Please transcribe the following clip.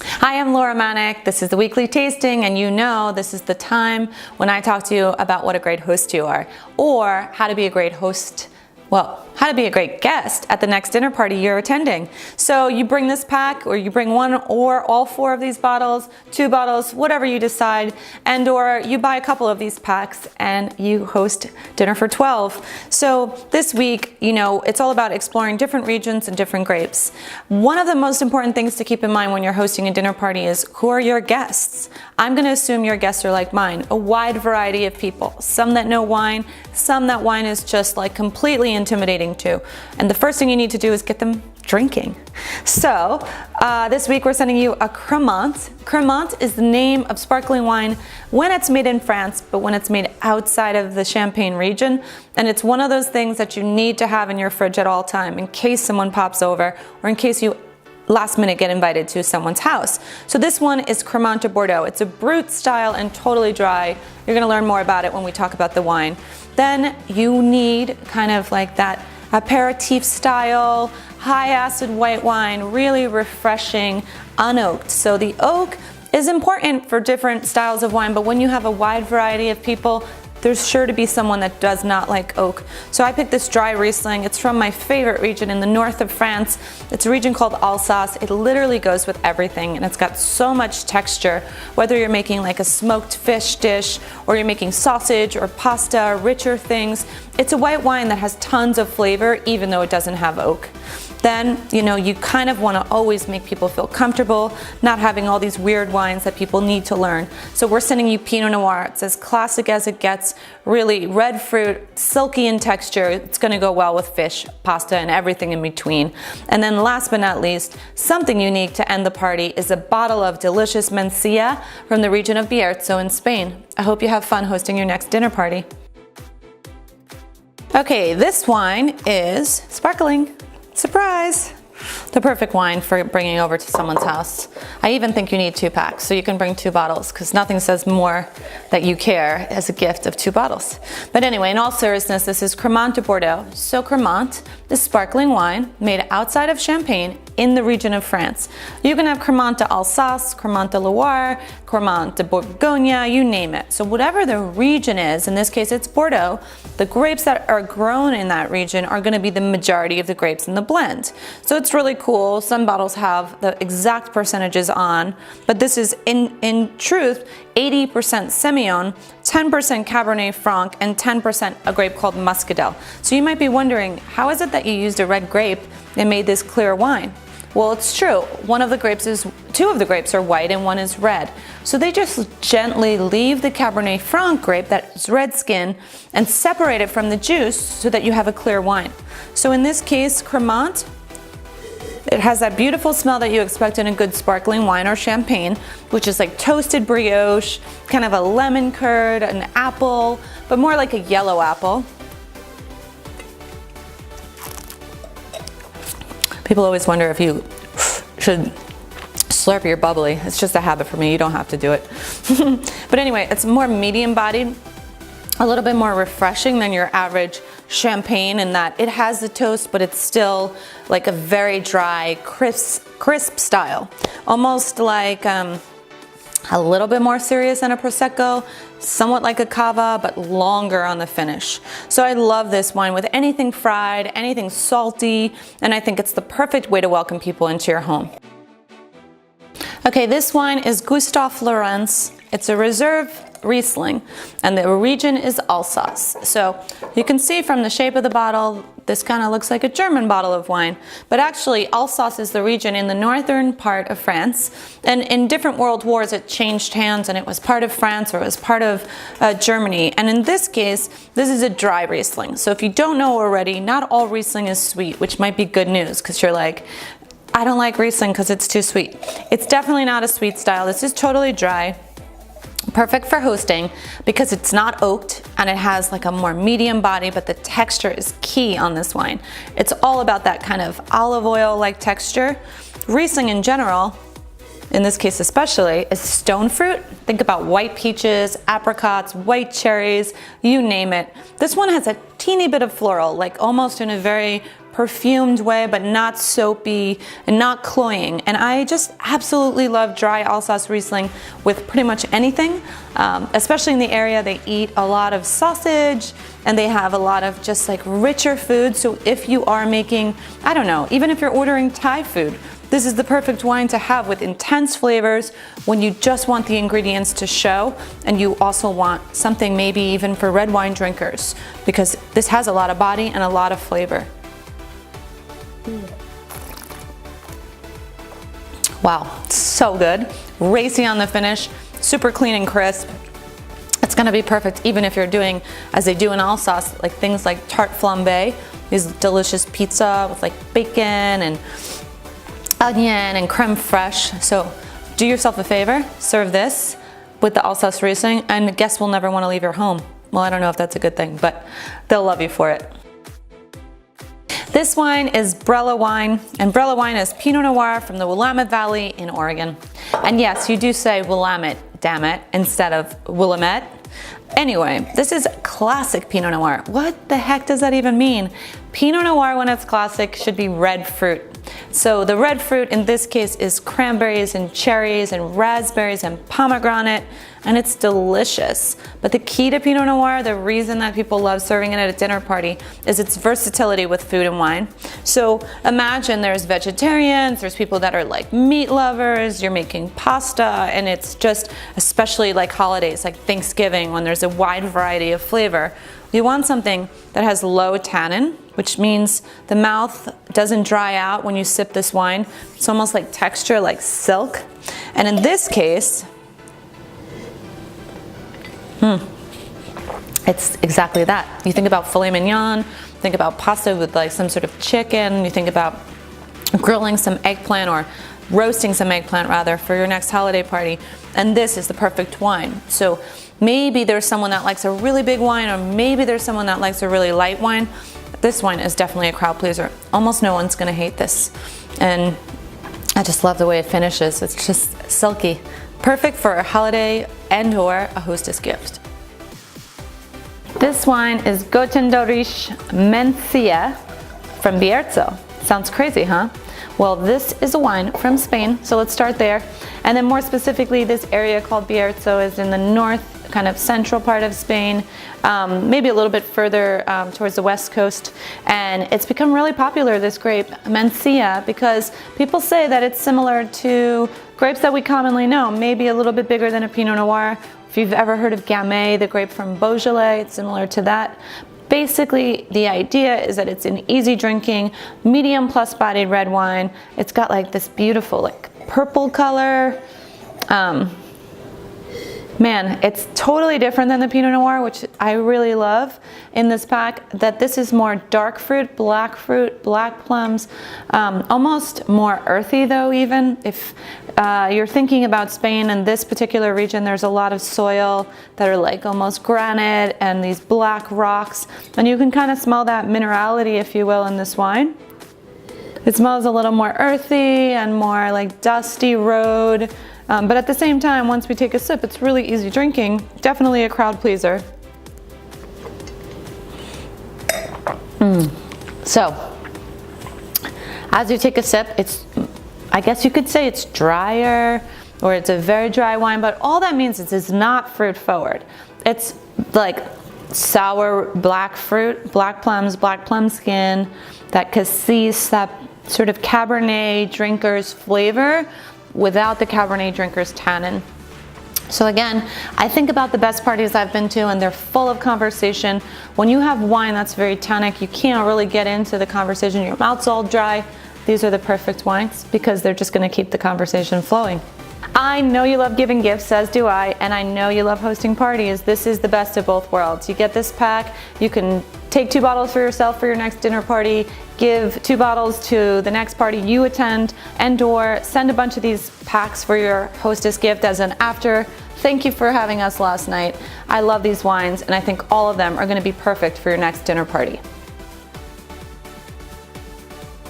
Hi, I'm Laura Manick. This is the Weekly Tasting, and you know this is the time when I talk to you about what a great host you are, or how to be a great host. Well, how to be a great guest at the next dinner party you're attending. So you bring this pack, or you bring one or all four of these bottles, 2 bottles, whatever you decide, and or you buy a couple of these packs and you host dinner for 12. So this week, you know, it's all about exploring different regions and different grapes. One of the most important things to keep in mind when you're hosting a dinner party is who are your guests? I'm gonna assume your guests are like mine, a wide variety of people. Some that know wine, some that wine is just like completely intimidating to. And the first thing you need to do is get them drinking. So this week we're sending you a Cremant. Cremant is the name of sparkling wine when it's made in France, but when it's made outside of the Champagne region. And it's one of those things that you need to have in your fridge at all time in case someone pops over or in case you last minute get invited to someone's house. So this one is Cremant de Bordeaux. It's a brut style and totally dry. You're gonna learn more about it when we talk about the wine. Then you need kind of like that aperitif style, high acid white wine, really refreshing, unoaked. So the oak is important for different styles of wine, but when you have a wide variety of people, there's sure to be someone that does not like oak. So I picked this dry Riesling. It's from my favorite region in the north of France. It's a region called Alsace. It literally goes with everything, and it's got so much texture. Whether you're making like a smoked fish dish, or you're making sausage or pasta, richer things, it's a white wine that has tons of flavor even though it doesn't have oak. Then, you know, you kind of want to always make people feel comfortable, not having all these weird wines that people need to learn. So we're sending you Pinot Noir. It's as classic as it gets, really red fruit, silky in texture. It's going to go well with fish, pasta, and everything in between. And then last but not least, something unique to end the party is a bottle of delicious Mencía from the region of Bierzo in Spain. I hope you have fun hosting your next dinner party. Okay, this wine is sparkling. Surprise! The perfect wine for bringing over to someone's house. I even think you need 2 packs, so you can bring 2 bottles because nothing says more that you care as a gift of 2 bottles. But anyway, in all seriousness, this is Cremant de Bordeaux. So Cremant is sparkling wine made outside of Champagne in the region of France. You can have Cremant de Alsace, Cremant de Loire, Cremant de Bourgogne, you name it. So whatever the region is, in this case it's Bordeaux, the grapes that are grown in that region are going to be the majority of the grapes in the blend. So it's really cool. Some bottles have the exact percentages on, but this is in truth 80% Semillon, 10% Cabernet Franc, and 10% a grape called Muscadel. So you might be wondering, how is it that you used a red grape and made this clear wine? Well, it's true. 2 of the grapes are white and 1 is red. So they just gently leave the Cabernet Franc grape that's red skin and separate it from the juice so that you have a clear wine. So in this case, Cremant, it has that beautiful smell that you expect in a good sparkling wine or champagne, which is like toasted brioche, kind of a lemon curd, an apple, but more like a yellow apple. People always wonder if you should slurp your bubbly. It's just a habit for me. You don't have to do it. But anyway, it's more medium bodied, a little bit more refreshing than your average champagne in that it has the toast, but it's still like a very dry, crisp style. Almost like a little bit more serious than a Prosecco, somewhat like a Cava, but longer on the finish. So I love this wine with anything fried, anything salty, and I think it's the perfect way to welcome people into your home. Okay, this wine is Gustave Florence. It's a reserve Riesling, and the region is Alsace. So you can see from the shape of the bottle, this kind of looks like a German bottle of wine, but actually Alsace is the region in the northern part of France, and in different world wars it changed hands and it was part of France or it was part of Germany. And in this case, this is a dry Riesling. So if you don't know already, not all Riesling is sweet, which might be good news because you're like, I don't like Riesling because it's too sweet. It's definitely not a sweet style. This is totally dry. Perfect for hosting because it's not oaked and it has like a more medium body, but the texture is key on this wine. It's all about that kind of olive oil like texture. Riesling in general, in this case especially, is stone fruit. Think about white peaches, apricots, white cherries, you name it. This one has a teeny bit of floral, like almost in a very perfumed way, but not soapy and not cloying. And I just absolutely love dry Alsace Riesling with pretty much anything, especially in the area. They eat a lot of sausage and they have a lot of just like richer food. So if you are making, I don't know, even if you're ordering Thai food, this is the perfect wine to have with intense flavors when you just want the ingredients to show, and you also want something maybe even for red wine drinkers, because this has a lot of body and a lot of flavor. Wow, so good. Racy on the finish, super clean and crisp. It's gonna be perfect even if you're doing, as they do in Alsace, like things like tarte flambée, these delicious pizza with like bacon and onion and creme fraiche. So do yourself a favor, serve this with the Alsace Riesling, and guests will never want to leave your home. Well, I don't know if that's a good thing, but they'll love you for it. This wine is Brella wine, and Brella wine is Pinot Noir from the Willamette Valley in Oregon. And yes, you do say Willamette, damn it, instead of Willamette. Anyway, this is classic Pinot Noir. What the heck does that even mean? Pinot Noir, when it's classic, should be red fruit. So the red fruit in this case is cranberries and cherries and raspberries and pomegranate, and it's delicious. But the key to Pinot Noir, the reason that people love serving it at a dinner party, is its versatility with food and wine. So imagine there's vegetarians, there's people that are like meat lovers, you're making pasta, and it's just, especially like holidays, like Thanksgiving, when there's a wide variety of flavor. You want something that has low tannin, which means the mouth doesn't dry out when you sip this wine. It's almost like texture, like silk. And in this case, it's exactly that. You think about filet mignon, think about pasta with like some sort of chicken, you think about grilling some eggplant or roasting some eggplant rather for your next holiday party, and this is the perfect wine. So maybe there's someone that likes a really big wine, or maybe there's someone that likes a really light wine. This wine is definitely a crowd pleaser. Almost no one's gonna hate this. And I just love the way it finishes. It's just silky. Perfect for a holiday and or a hostess gift. This wine is Gotendorisch Mencia from Bierzo. Sounds crazy, huh? Well, this is a wine from Spain, so let's start there. And then more specifically, this area called Bierzo is in the north, kind of central part of Spain, maybe a little bit further towards the west coast. And it's become really popular, this grape, Mencia, because people say that it's similar to grapes that we commonly know, maybe a little bit bigger than a Pinot Noir. If you've ever heard of Gamay, the grape from Beaujolais, it's similar to that. Basically, the idea is that it's an easy drinking, medium plus bodied red wine. It's got like this beautiful like purple color. Man, it's totally different than the Pinot Noir, which I really love in this pack, that this is more dark fruit, black plums, almost more earthy though even. If you're thinking about Spain and this particular region, there's a lot of soil that are like almost granite and these black rocks, and you can kind of smell that minerality, if you will, in this wine. It smells a little more earthy and more like dusty road. But at the same time, once we take a sip, it's really easy drinking. Definitely a crowd pleaser. So, as you take a sip, I guess you could say it's drier, or it's a very dry wine, but all that means is it's not fruit forward. It's like sour black fruit, black plums, black plum skin, that cassis, that sort of Cabernet drinker's flavor, without the Cabernet drinker's tannin. So again, I think about the best parties I've been to, and they're full of conversation. When you have wine that's very tannic, you can't really get into the conversation. Your mouth's all dry. These are the perfect wines because they're just going to keep the conversation flowing. I know you love giving gifts, as do I, and I know you love hosting parties. This is the best of both worlds. You get this pack, you can take 2 bottles for yourself for your next dinner party, give 2 bottles to the next party you attend, and or send a bunch of these packs for your hostess gift as an after. Thank you for having us last night. I love these wines, and I think all of them are going to be perfect for your next dinner party.